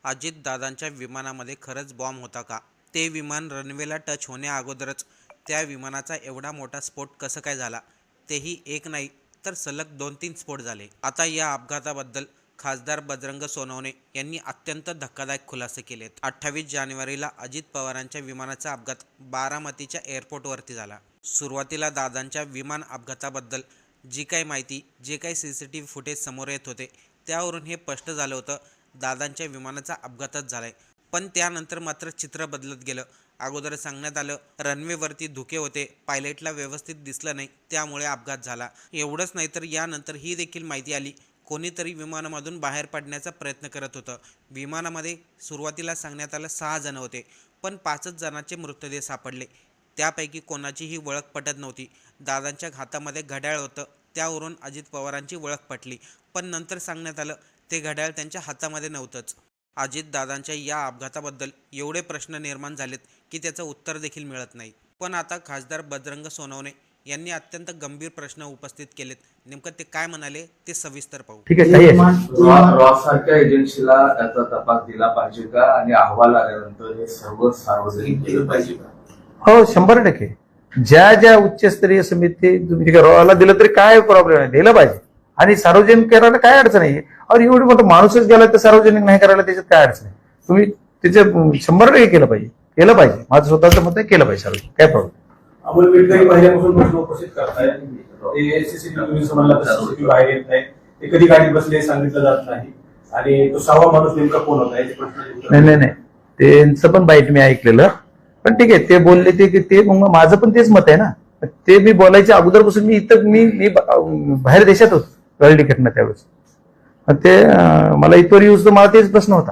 अजितदादांच्या विमानामध्ये खरंच बॉम्ब होता का? ते विमान रनवेला टच होण्याअगोदरच त्या विमानाचा एवढा मोठा स्फोट कसं काय झाला? तेही एक नाही तर सलग 2-3 स्फोट झाले. आता या अपघाताबद्दल खासदार बजरंग सोनवणे यांनी अत्यंत धक्कादायक खुलासे केलेत. 28 जानेवारीला अजित पवारांच्या विमानाचा अपघात बारामतीच्या एअरपोर्टवरती झाला. सुरुवातीला दादांच्या विमान अपघाताबद्दल जी काही माहिती, जे काही CCTV फुटेज समोर येत होते त्यावरून हे स्पष्ट झालं होतं दादांच्या विमानाचा अपघातच झालाय. पण त्यानंतर मात्र चित्र बदलत गेलं. अगोदर सांगण्यात आलं रनवेवरती धुके होते, पायलटला व्यवस्थित दिसलं नाही, त्यामुळे अपघात झाला. एवढंच नाही तर यानंतर ही देखील माहिती आली कोणीतरी विमानामधून बाहेर पडण्याचा प्रयत्न करत होतं. विमानामध्ये सुरुवातीला सांगण्यात आलं 6 जण होते, पण 5च जणांचे मृतदेह सापडले. त्यापैकी कोणाचीही ओळख पटत नव्हती. दादांच्या हातामध्ये घड्याळ होतं, त्यावरून अजित पवारांची ओळख पटली. पण नंतर सांगण्यात आलं ते घड्याळ त्यांच्या हातामध्ये नव्हतंच. अजितदादांच्या या अपघाताबद्दल एवढे प्रश्न निर्माण झालेत की त्याचं उत्तर देखील मिळत नाही. पण आता खासदार बजरंग सोनवणे यांनी अत्यंत गंभीर प्रश्न उपस्थित केलेत. नेमकं ते काय म्हणाले ते सविस्तर पाहू. ठीक आहे, सारख्या एजन्सीला त्याचा तपास दिला पाहिजे का आणि अहवाल आल्यानंतर हे सर्व सार्वजनिक केलं पाहिजे का? हो, 100%. ज्या ज्या उच्चस्तरीय समिती तुम्ही रॉला दिलं तरी काय प्रॉब्लेम नाही, दिलं पाहिजे. आणि सार्वजनिक करायला काय अडचण आहे? और एवढी मोठं माणूसच गेला तर सार्वजनिक नाही करायला त्याच्यात काय अडचण आहे? तुम्ही त्याचं 100% केलं पाहिजे. माझं स्वतःचं मत आहे, केलं पाहिजे सार्वजनिक, काय प्रॉब्लेम. अमोल मिटकरी पहिल्यापासून प्रश्न उपस्थित करताय. ते CCTV समजला तर CCTV बाहेर येत नाही, ते कधी गाडीत बसले सांगितलं जात नाही, आणि तो 6वा माणूस नेमका कोण होता याचे प्रश्न. नाही, त्यांचं पण बाईट मी ऐकलेलं. पण ठीक आहे, ते बोलले ते मग माझं पण तेच मत आहे ना. ते मी बोलायच्या अगोदरपासून मी बाहेर देशात होतो वर्ल्ड क्रिकेटनं त्यावेळेस. ते मला इथवर यूज तर मला तेच प्रश्न होता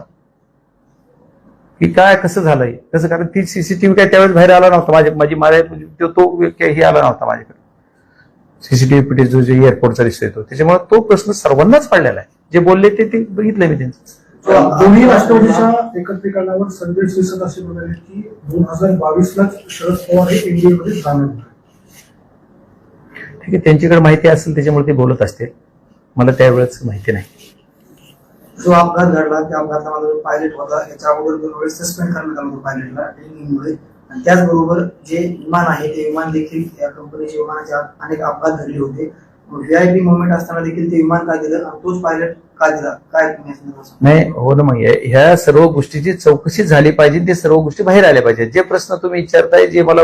की काय कसं झालंय कसं, कारण ती CCTV काय त्यावेळेस बाहेर आला नव्हता. तो हे आला नव्हता माझ्याकडे CCTV फुटेज जो एअरपोर्टचा दिसतोय तो. त्याच्यामुळे तो प्रश्न सर्वांनाच पडलेला आहे. जे बोलले ते बघितलंय मी त्यांचं. दोन्ही राष्ट्रवादीच्या एकत्रीकरणावर संजय शिरसाट असे म्हणाले की 2022लाच शरद पवार हे NDA मध्ये जाणार होते. ठीक आहे, त्यांच्याकडे माहिती असेल त्याच्यामुळे ते बोलत असतील, मला त्यावेळेस माहिती नाही. जो अपघात घडला त्या अपघातामध्ये जो पायलट होता याच्या अगोदर 2 वेळेस सस्पेंड करण्यात आलं होतं पायलटला ट्रेनिंगमुळे. आणि त्याचबरोबर जे विमान आहे ते विमान देखील या कंपनीच्या विमानाचे अनेक अपघात घडले होते. VIP मोमेंट असताना देखील ते विमान का दिलं आणि तोच पायलट का दिला, काय नाही हो ना. मग ह्या सर्व गोष्टीची चौकशी झाली पाहिजे, ते सर्व गोष्टी बाहेर आल्या पाहिजेत. जे प्रश्न तुम्ही विचारताय, जे मला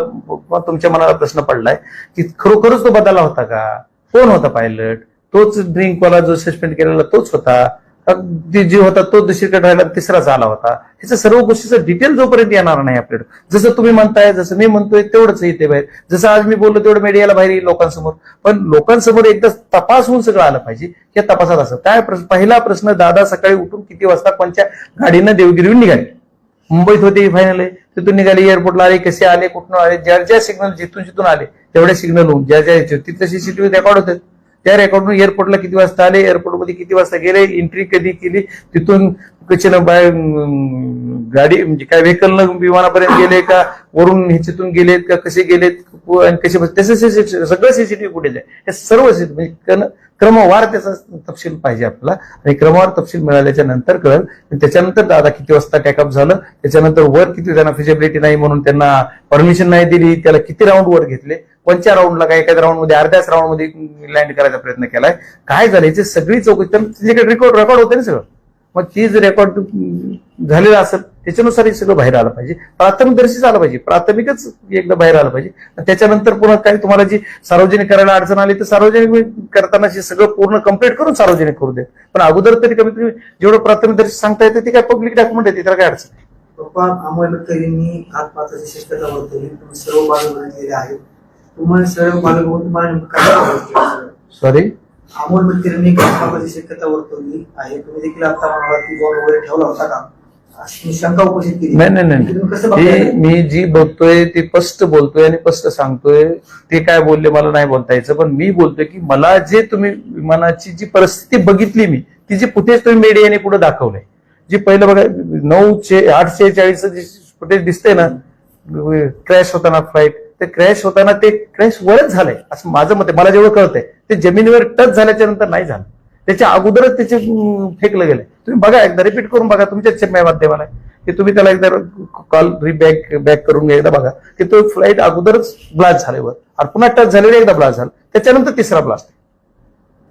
तुमच्या मनाला प्रश्न पडलाय की खरोखरच तो बदलला होता का, कोण होता पायलट, तोच ड्रिंकवाला जो सस्पेंड केलेला तोच होता, जे होता तो दुसरीकडे राहिला तिसराच आला होता, ह्याच्या सर्व गोष्टीचं डिटेल जोपर्यंत येणार नाही आपल्याकडे. जसं तुम्ही म्हणताय, जसं मी म्हणतोय तेवढंच येते बाहेर. जसं आज मी बोललो तेवढं मीडियाला बाहेर येईल लोकांसमोर. पण लोकांसमोर एकदा तपास होऊन सगळं आलं पाहिजे. या तपासात असं काय पहिला प्रश्न, दादा सकाळी उठून किती वाजता कोणत्या गाडीनं देवगिरीहून निघाले? मुंबईत होते फायनल, तिथून निघाले, एअरपोर्टला आले, कसे आले, कुठून आले, ज्या सिग्नल जिथून आले तेवढ्या सिग्नल ज्या तिथं CCTV रेकॉर्ड होते. त्या रेकॉर्डून एअरपोर्टला किती वाजता आले, एअरपोर्टमध्ये किती वाजता गेले, एंट्री कधी केली, तिथून कशानं गाडी म्हणजे काय व्हेकलनं विमानापर्यंत गेले का, वरून ह्याच्यातून गेलेत का, कसे गेलेत आणि कसे, त्याचं सगळं CCTV फुटेज आहे. हे सर्व म्हणजे क्रमवार त्याचा तपशील पाहिजे आपल्याला. आणि क्रमवार तपशील मिळाल्याच्या नंतर कळेल. त्याच्यानंतर दादा किती वाजता टॅकअप झालं, त्याच्यानंतर वर किती त्यांना फिजिबिलिटी नाही म्हणून त्यांना परमिशन नाही दिली, त्याला किती राऊंड वर घेतले, कोणत्या राऊंडला काय, एखाद्या राऊंडमध्ये अर्ध्याच राऊंडमध्ये लँड करायचा प्रयत्न केलाय, काय झालं याची सगळी चौकशी. त्याच्याकडे रेकॉर्ड होते ना सगळं. मग ती जर रेकॉर्ड झालेलं असेल त्याच्यानुसार हे सगळं बाहेर आलं पाहिजे. प्राथमिकदर्शीच आलं पाहिजे, प्राथमिकच एकदा बाहेर आलं पाहिजे. त्याच्यानंतर पुन्हा काय तुम्हाला जी सार्वजनिक करायला अडचण आली तर सार्वजनिक करताना सगळं पूर्ण कम्प्लीट करून सार्वजनिक करू दे. पण अगोदर तरी कमीत कमी जेवढं प्राथमिकदर्शी सांगता येते ते काय पब्लिक डॉक्युमेंट आहे, त्याला काय अडचण आहे. पप्पा अमोल मिटकरींनी घातपाताची शक्यता वर्तवली, तुम्ही सर्व बाजू गेले आहेत. तुम्हाला सर्व बाजू बघून तुम्हाला नेमकं काय सॉरी, अमोल मिटकरींनी घातपाताची शक्यता वर्तवली आहे, तुम्ही देखील आता म्हणाला की बॉल वगैरे ठेवला होता का, अशी शंका उपस्थित केली. नाही, मी जी बोलतोय ती स्पष्ट बोलतोय आणि स्पष्ट सांगतोय. ते काय बोलले मला नाही बोलता यायचं, पण मी बोलतोय की मला जे तुम्ही विमानाची जी परिस्थिती बघितली मी, ती जी फुटेज तुम्ही मीडियाने पुढे दाखवलंय, जी पहिलं बघा 8:46 जे फुटेज दिसतंय ना, क्रॅश होताना फ्लाईट, ते क्रॅश होताना ते क्रॅश वरच झालंय असं माझं मत आहे. मला जेवढं कळतंय ते जमिनीवर टच झाल्याच्या नंतर नाही झालं, त्याच्या अगोदरच त्याचे फेकलं गेलंय. तुम्ही बघा, एकदा रिपीट करून बघा तुमच्याच माध्यमाला की तुम्ही त्याला एकदा कॉल बॅक करून एकदा बघा की तो फ्लाईट अगोदरच ब्लास्ट झाल्यावर आणि पुन्हा टच झालेला एकदा ब्लास्ट झाला, त्याच्यानंतर तिसरा ब्लास्ट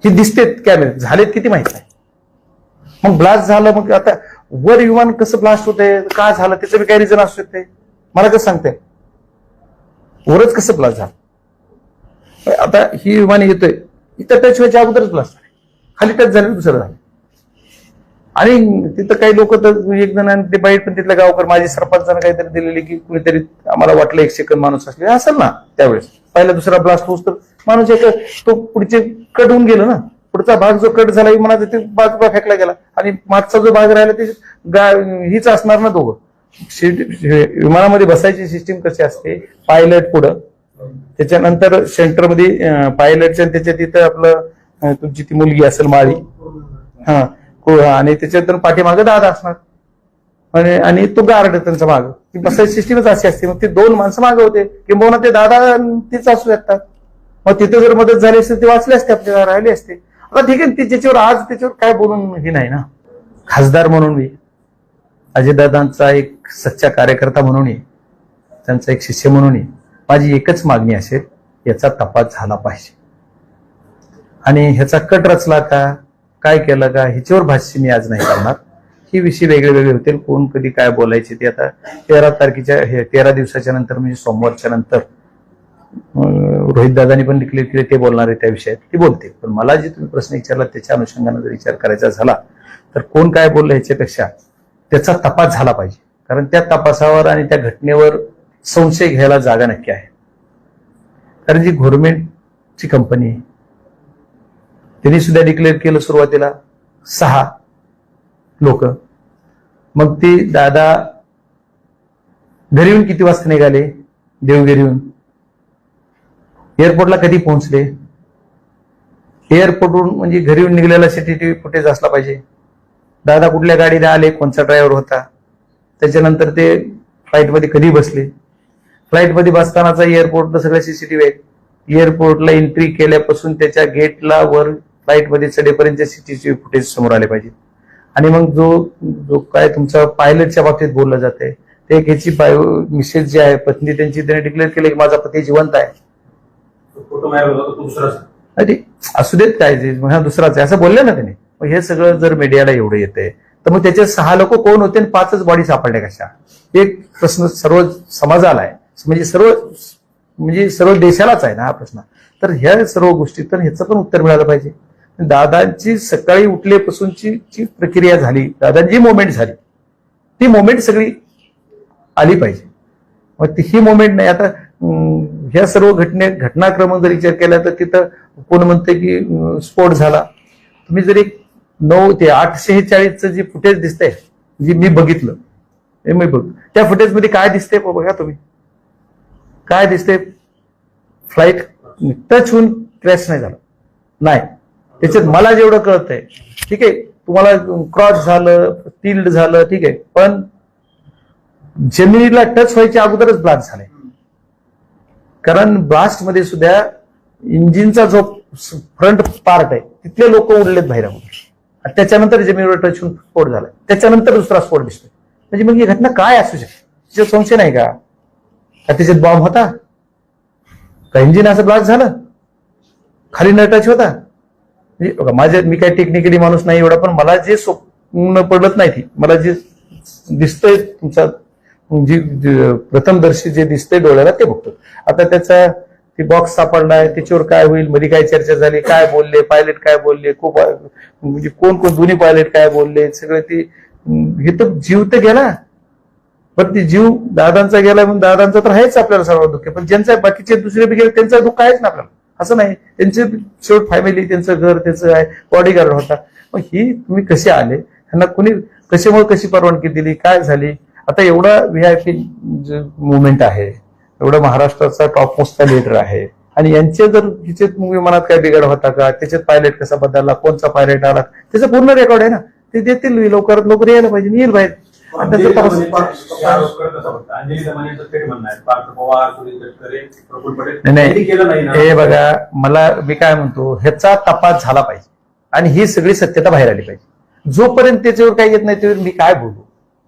हे दिसते कॅमेरे झालेत किती माहित नाही. मग ब्लास्ट झालं, मग आता वर विमान कसं ब्लास्ट होतंय, का झालं, त्याचं बी काही रिझन असू शकते, मला कसं सांगते वरच कसं ब्लास्ट झालं. आता ही विमान येतोय, इथं टच व्हायच्या अगोदरच ब्लास्ट झाले, खाली टच झाले दुसरं झालं. आणि तिथं काही लोक तर एक जण ते बाईट पण तिथल्या गावकर माझी सरपंचानं काहीतरी दिलेली की कुणीतरी आम्हाला वाटलं 1 सेकंद माणूस असले असेल ना त्यावेळेस पहिला दुसरा ब्लास्ट होऊस तर माणूस एक तो पुढचे कट होऊन गेलो ना, पुढचा भाग जो कट झाला विमानाचा ते बाजूला फेकला गेला आणि मागचा जो भाग राहिला ते हीच असणार ना दोघं. विमानामध्ये बसायची सिस्टीम कशी असते, पायलट पुढं, त्याच्यानंतर सेंटरमध्ये पायलटच्या त्याच्या तिथं आपलं तुमची ती मुलगी असेल माळी, हा, आणि त्याच्यानंतर पाठीमागं दादा असणार आणि तो गार्ड त्यांचा माग, ती बसायची सिस्टीमच अशी असते. मग ते 2 माणसं मागं होते किंवा ते दादा तीच असू शकतात. मग तिथे जर मदत झाली असते ते वाचले असते, आपल्याला राहिले असते. आता ठीक आहे, त्याच्यावर आज त्याच्यावर काय बोलून हे नाही ना. खासदार म्हणून मी अजितदादांचा एक सच्चा कार्यकर्ता म्हणून, त्यांचा एक शिष्य म्हणून माझी एकच मागणी असेल, याचा तपास झाला पाहिजे आणि ह्याचा कट रचला का, काय केलं का, ह्याच्यावर भाष्य मी आज नाही करणार. ही विषय वेगळे वेगळे होतील, कोण कधी काय बोलायचे ते आता 13 तारखेच्या 13 दिवसाच्या नंतर म्हणजे सोमवारच्या नंतर रोहित दादांनी पण डिक्लेअर केले ते बोलणार आहे त्या विषयात, ते बोलते. पण मला जे तुम्ही प्रश्न विचारला त्याच्या अनुषंगाने जर विचार करायचा झाला तर कोण काय बोललं ह्याच्यापेक्षा त्याचा तपास झाला पाहिजे. कारण त्या तपासावर आणि त्या घटनेवर संशय घ्यायला जागा नक्की आहे. कारण जी गव्हर्नमेंटची कंपनी आहे त्यांनी सुद्धा डिक्लेअर केलं सुरुवातीला 6 लोक. मग ते दादा घरी येऊन किती वाजता निघाले, देवगिरीहून एअरपोर्टला कधी पोहोचले, एअरपोर्टवरून म्हणजे घरी येऊन निघलेला सीसीटीव्ही फुटेज असला पाहिजे. दादा कुठल्या गाडीने आले, कोणता ड्रायव्हर होता, त्याच्यानंतर ते फ्लाईटमध्ये कधी बसले, फ्लाईटमध्ये बसतानाचा एअरपोर्टला सगळे सीसीटीव्ही आहेत. एअरपोर्टला एंट्री केल्यापासून त्याच्या गेटला वर फ्लाईटमध्ये चढेपर्यंत सीसीटीव्ही फुटेज समोर आले पाहिजे. आणि मग जो काय तुमचा पायलटच्या बाबतीत बोललं जाते ते एक ह्याची मिसेस जी आहे पत्नी त्यांची, त्याने डिक्लेअर केलं की माझा पती जिवंत आहे. फोटो दुसरा असू देत काय हा दुसराच आहे असं बोलले ना त्याने. मग हे सगळं जर मीडियाला एवढं येतंय तर मग त्याचे 6 लोक कोण होते आणि 5च बॉडी सापडल्या कशा, एक प्रश्न सर्व समाजाला आहे, म्हणजे सर्व देशालाच आहे ना हा प्रश्न. तर ह्या सर्व गोष्टीतून ह्याचं पण उत्तर मिळालं पाहिजे. दादांची सकाळी उठल्यापासूनची जी प्रक्रिया झाली, दादांची मोमेंट झाली, ती मोमेंट सगळी आली पाहिजे. मग ही मोमेंट नाही. आता ह्या सर्व घटनाक्रम जर विचार केला तर तिथं कोण म्हणते की स्फोट झाला. तुम्ही जर एक 9 ते 8:46चं जे फुटेज दिसतंय, जे मी बघितलं त्या फुटेजमध्ये काय दिसतंय बघा तुम्ही, काय दिसतंय, फ्लाईट टच होऊन क्रॅश नाही झालं नाही. त्याच्यात मला जेवढं कळतंय, ठीक आहे, तुम्हाला क्रॉस झालं, टिल्ड झालं, ठीक आहे, पण जमिनीला टच व्हायच्या अगोदरच ब्लास्ट झाले. कारण ब्लास्ट मध्ये सुद्धा इंजिनचा जो फ्रंट पार्ट आहे तिथले लोक उडलेत बाहेर अगोदर, त्याच्यानंतर जमिनीवर टच होऊन स्फोट झाला, त्याच्यानंतर दुसरा स्फोट दिसतोय. म्हणजे मग ही घटना काय असू शकते, त्याच्यात संशय नाही का त्याच्यात बॉम्ब होता का, इंजिन असं ब्लास्ट झालं, खाली न टच होता. म्हणजे मी काही टेक्निकली माणूस नाही एवढा, पण मला जे स्वप्न पडत नाही ती, मला जे दिसतंय तुमचा जी प्रथमदर्शी जे दिसतंय डोळ्याला ते बघतो. आता त्याचा ती बॉक्स सापडलाय, त्याच्यावर काय होईल, मध्ये काय चर्चा झाली, काय बोलले पायलट, काय बोलले, खूप म्हणजे कोण दोन्ही पायलट काय बोलले, सगळे ते हे तर जीव तर गेला. पण ती जीव दादांचा गेला म्हणून दादांचा तर आहेच आपल्याला सर्व दुःख, पण ज्यांचा बाकीचे दुसरे बी गेले त्यांचं दुःख आहेच ना आपल्याला, असं नाही. त्यांचे शेवट फॅमिली, त्यांचं घर, त्याचं आहे, बॉडीगार्ड होता. मग ही तुम्ही कसे आले, त्यांना कोणी कशामुळे कशी परवानगी दिली, काय झाली. आता एवढा VIP मुवमेंट आहे, एवढा महाराष्ट्राचा टॉप मोस्टचा लीडर आहे, आणि यांचे जर तिचे विमानात काय बिघाड होता का, त्याच्यात पायलट कसा बदलला, कोणचा पायलट आला, त्याचं पूर्ण रेकॉर्ड आहे ना, ते देतील लवकरात लवकर यायला पाहिजे, येईल बाहेर. अंजली दमानियांचं थेट म्हणणं आहे पार्थ पवार, सुनील तटकरे, प्रफुल्ल पटेल नाही केलं नाही ना. हे बघा, मी काय म्हणतो, ह्याचा तपास झाला पाहिजे आणि ही सगळी सत्यता बाहेर आली पाहिजे. जोपर्यंत त्याच्यावर काही येत नाही त्यावर मी काय बोलू,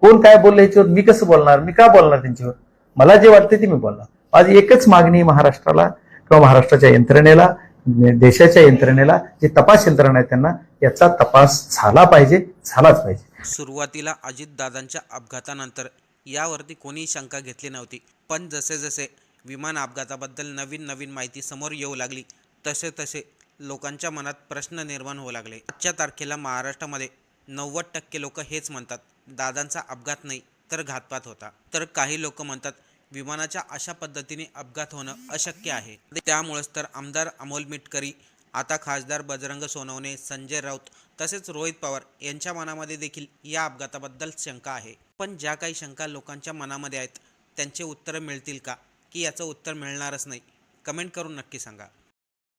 कोण काय बोललं याच्यावर मी कसं बोलणार, मी का बोलणार त्यांच्यावर? मला जे वाटतं ते मी बोलणार. माझी एकच मागणी महाराष्ट्राला किंवा महाराष्ट्राच्या यंत्रणेला, देशाच्या यंत्रणेला, जे तपास यंत्रणा आहे त्यांना याचा तपास झाला पाहिजे, झालाच पाहिजे. सुरुवातीला अजितदादांच्या अपघातानंतर यावरती कोणीही शंका घेतली नव्हती, पण जसे जसे विमान अपघाताबद्दल नवीन नवीन माहिती समोर येऊ लागली तसे तसे लोकांच्या मनात प्रश्न निर्माण होऊ लागले. आजच्या तारखेला महाराष्ट्रामध्ये 90% लोक हेच म्हणतात, दादांचा अपघात नाही तर घातपात होता. तर काही लोक म्हणतात विमानाच्या अशा पद्धतीने अपघात होणं अशक्य आहे. त्यामुळेच तर आमदार अमोल मिटकरी, आता खासदार बजरंग सोनवणे, संजय राऊत तसेच रोहित पवार यांच्या मनामध्ये देखील या अपघाताबद्दल शंका आहे. पण ज्या काही शंका लोकांच्या मनामध्ये आहेत त्यांचे उत्तरं मिळतील का, की याचं उत्तर मिळणारच नाही? कमेंट करून नक्की सांगा.